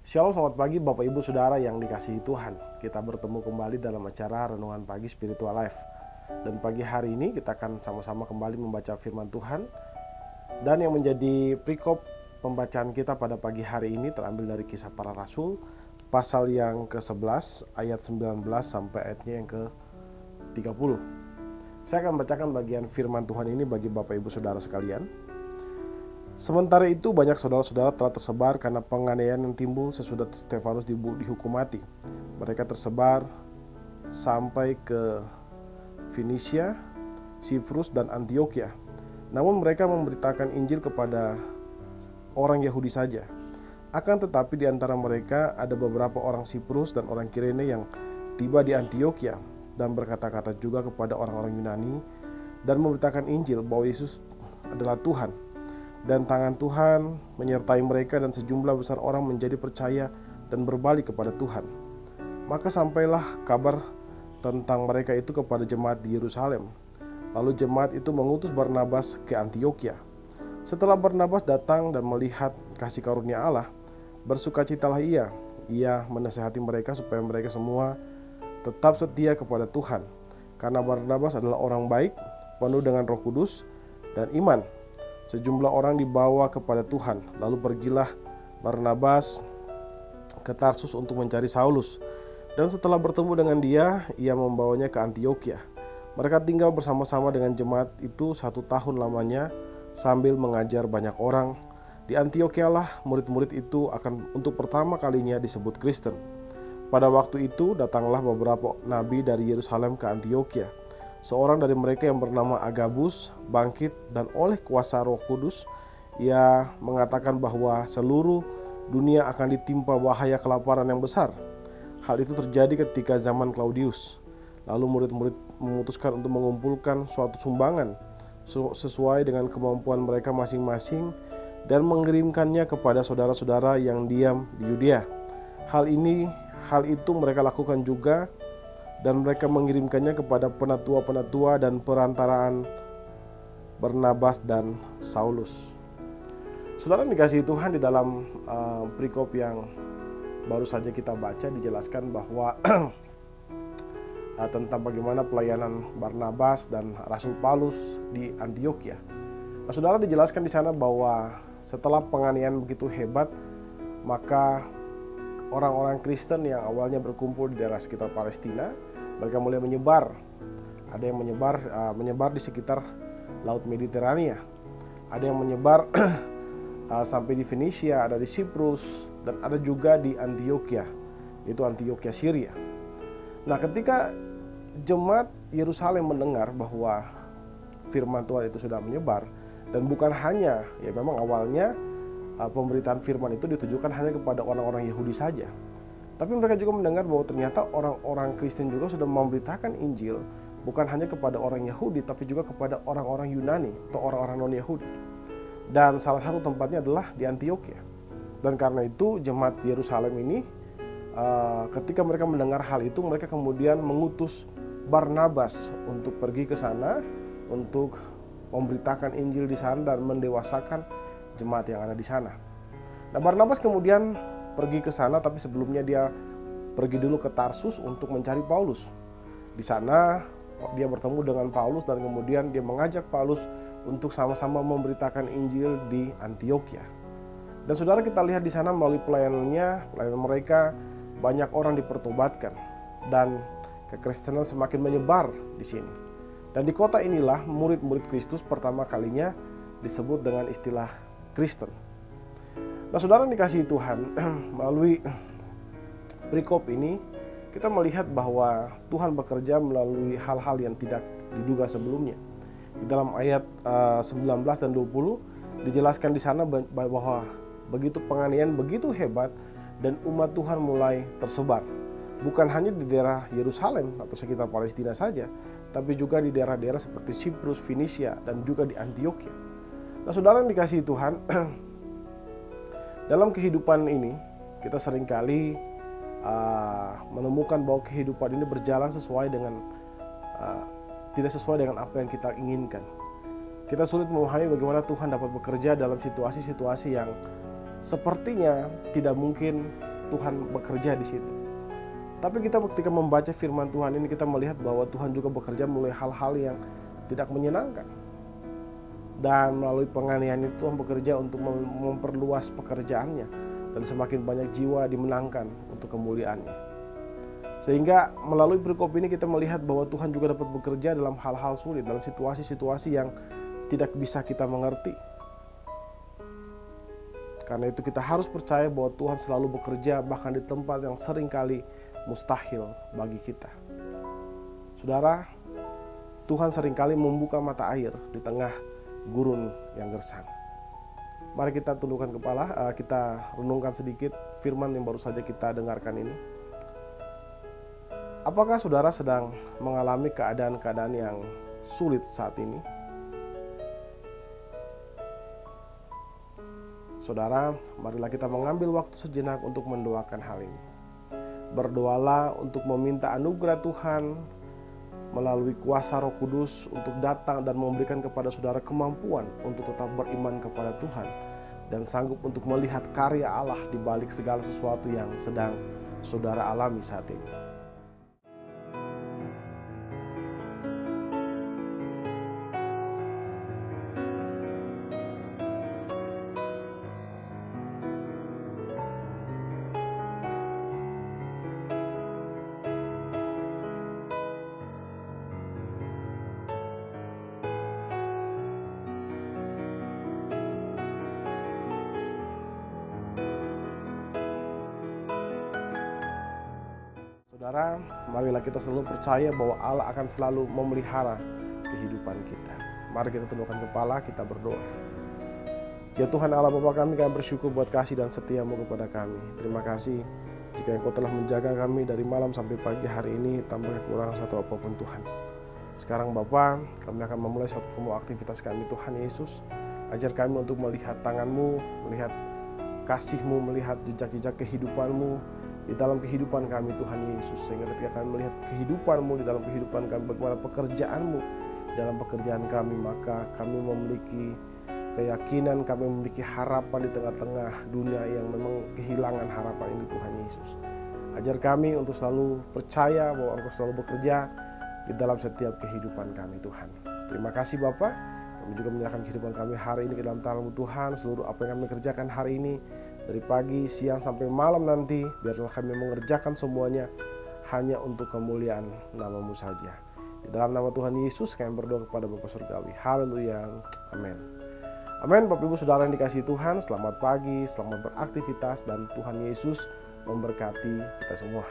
Shalom, selamat pagi Bapak Ibu Saudara yang dikasihi Tuhan. Kita bertemu kembali dalam acara Renungan Pagi Spiritual Life. Dan pagi hari ini kita akan sama-sama kembali membaca firman Tuhan. Dan yang menjadi perikop pembacaan kita pada pagi hari ini terambil dari Kisah Para Rasul, pasal yang ke-11 ayat 19 sampai ayatnya yang ke-30. Saya akan membacakan bagian firman Tuhan ini bagi Bapak Ibu Saudara sekalian. Sementara itu banyak saudara-saudara telah tersebar karena penganiayaan yang timbul sesudah Stefanus dihukum mati. Mereka tersebar sampai ke Fenisia, Siprus, dan Antioquia. Namun mereka memberitakan Injil kepada orang Yahudi saja. Akan tetapi di antara mereka ada beberapa orang Siprus dan orang Kirene yang tiba di Antioquia dan berkata-kata juga kepada orang-orang Yunani dan memberitakan Injil bahwa Yesus adalah Tuhan. Dan tangan Tuhan menyertai mereka dan sejumlah besar orang menjadi percaya dan berbalik kepada Tuhan. Maka sampailah kabar tentang mereka itu kepada jemaat di Yerusalem. Lalu jemaat itu mengutus Barnabas ke Antioquia. Setelah Barnabas datang dan melihat kasih karunia Allah, bersukacitalah ia. Ia menasihati mereka supaya mereka semua tetap setia kepada Tuhan. Karena Barnabas adalah orang baik, penuh dengan Roh Kudus dan iman. Sejumlah orang dibawa kepada Tuhan. Lalu pergilah Barnabas ke Tarsus untuk mencari Saulus. Dan setelah bertemu dengan dia, ia membawanya ke Antioquia. Mereka tinggal bersama-sama dengan jemaat itu 1 tahun lamanya sambil mengajar banyak orang. Di Antioquia lah murid-murid itu akan untuk pertama kalinya disebut Kristen. Pada waktu itu datanglah beberapa nabi dari Yerusalem ke Antioquia. Seorang dari mereka yang bernama Agabus bangkit dan oleh kuasa Roh Kudus ia mengatakan bahwa seluruh dunia akan ditimpa bahaya kelaparan yang besar. Hal itu terjadi ketika zaman Claudius. Lalu murid-murid memutuskan untuk mengumpulkan suatu sumbangan sesuai dengan kemampuan mereka masing-masing dan mengirimkannya kepada saudara-saudara yang diam di Yudea. Hal itu mereka lakukan juga, dan mereka mengirimkannya kepada penatua-penatua dan perantaraan Barnabas dan Saulus. Saudara dikasihi Tuhan, di dalam perikop yang baru saja kita baca dijelaskan bahwa tentang bagaimana pelayanan Barnabas dan Rasul Paulus di Antioquia. Nah, saudara, dijelaskan di sana bahwa setelah penganiayaan begitu hebat, maka orang-orang Kristen yang awalnya berkumpul di daerah sekitar Palestina, mereka mulai menyebar. Ada yang menyebar di sekitar Laut Mediterania. Ada yang menyebar sampai di Fenisia, ada di Siprus, dan ada juga di Antioquia, yaitu Antioquia Syria. Nah, ketika jemaat Yerusalem mendengar bahwa firman Tuhan itu sudah menyebar, dan bukan hanya, ya memang awalnya pemberitaan firman itu ditujukan hanya kepada orang-orang Yahudi saja. Tapi mereka juga mendengar bahwa ternyata orang-orang Kristen juga sudah memberitakan Injil bukan hanya kepada orang Yahudi, tapi juga kepada orang-orang Yunani atau orang-orang non-Yahudi. Dan salah satu tempatnya adalah di Antioquia. Dan karena itu jemaat Yerusalem ini ketika mereka mendengar hal itu, mereka kemudian mengutus Barnabas untuk pergi ke sana untuk memberitakan Injil di sana dan mendewasakan jemaat yang ada di sana. Nah, Barnabas kemudian pergi ke sana, tapi sebelumnya dia pergi dulu ke Tarsus untuk mencari Paulus. Di sana dia bertemu dengan Paulus dan kemudian dia mengajak Paulus untuk sama-sama memberitakan Injil di Antioquia. Dan saudara, kita lihat di sana melalui pelayanan mereka banyak orang dipertobatkan dan kekristenan semakin menyebar di sini. Dan di kota inilah murid-murid Kristus pertama kalinya disebut dengan istilah Kristen. Nah, saudara dikasihi Tuhan, melalui perikop ini kita melihat bahwa Tuhan bekerja melalui hal-hal yang tidak diduga sebelumnya. Di dalam ayat 19 dan 20 dijelaskan di sana bahwa begitu penganiayaan begitu hebat dan umat Tuhan mulai tersebar. Bukan hanya di daerah Yerusalem atau sekitar Palestina saja, tapi juga di daerah-daerah seperti Siprus, Fenisia, dan juga di Antioquia. Nah, saudara yang dikasihi Tuhan, dalam kehidupan ini kita seringkali menemukan bahwa kehidupan ini berjalan tidak sesuai dengan apa yang kita inginkan. Kita sulit memahami bagaimana Tuhan dapat bekerja dalam situasi-situasi yang sepertinya tidak mungkin Tuhan bekerja di situ. Tapi kita ketika membaca firman Tuhan ini, kita melihat bahwa Tuhan juga bekerja melalui hal-hal yang tidak menyenangkan. Dan melalui penganiayaan itu Tuhan bekerja untuk memperluas pekerjaannya, dan semakin banyak jiwa dimenangkan untuk kemuliaannya. Sehingga melalui perikop ini kita melihat bahwa Tuhan juga dapat bekerja dalam hal-hal sulit, dalam situasi-situasi yang tidak bisa kita mengerti. Karena itu kita harus percaya bahwa Tuhan selalu bekerja bahkan di tempat yang seringkali mustahil bagi kita. Saudara, Tuhan seringkali membuka mata air di tengah gurun yang gersang. Mari kita tundukkan kepala, kita renungkan sedikit firman yang baru saja kita dengarkan ini. Apakah saudara sedang mengalami keadaan-keadaan yang sulit saat ini? Saudara, marilah kita mengambil waktu sejenak untuk mendoakan hal ini. Berdoalah untuk meminta anugerah Tuhan melalui kuasa Roh Kudus untuk datang dan memberikan kepada saudara kemampuan untuk tetap beriman kepada Tuhan dan sanggup untuk melihat karya Allah di balik segala sesuatu yang sedang saudara alami saat ini. Saudara, marilah kita selalu percaya bahwa Allah akan selalu memelihara kehidupan kita. Mari kita tundukkan kepala, kita berdoa. Ya Tuhan Allah Bapa kami bersyukur buat kasih dan setia-Mu kepada kami. Terima kasih jika Engkau telah menjaga kami dari malam sampai pagi hari ini tanpa kekurangan satu apapun Tuhan. Sekarang Bapa, kami akan memulai semua aktivitas kami Tuhan Yesus. Ajar kami untuk melihat tangan-Mu, melihat kasih-Mu, melihat jejak-jejak kehidupan-Mu di dalam kehidupan kami Tuhan Yesus. Sehingga ketika kami melihat kehidupan-Mu di dalam kehidupan kami, bagaimana pekerjaan-Mu dalam pekerjaan kami, maka kami memiliki keyakinan, kami memiliki harapan di tengah-tengah dunia yang memang kehilangan harapan ini Tuhan Yesus. Ajar kami untuk selalu percaya bahwa Engkau selalu bekerja di dalam setiap kehidupan kami Tuhan. Terima kasih Bapa. Kami juga menyerahkan kehidupan kami hari ini ke dalam tangan-Mu Tuhan. Seluruh apa yang kami kerjakan hari ini, dari pagi, siang, sampai malam nanti, biarlah kami mengerjakan semuanya hanya untuk kemuliaan nama-Mu saja. Di dalam nama Tuhan Yesus kami berdoa kepada Bapa Surgawi. Haleluya. Amin. Amin. Bapak Ibu Saudara yang dikasihi Tuhan, selamat pagi, selamat beraktivitas, dan Tuhan Yesus memberkati kita semua.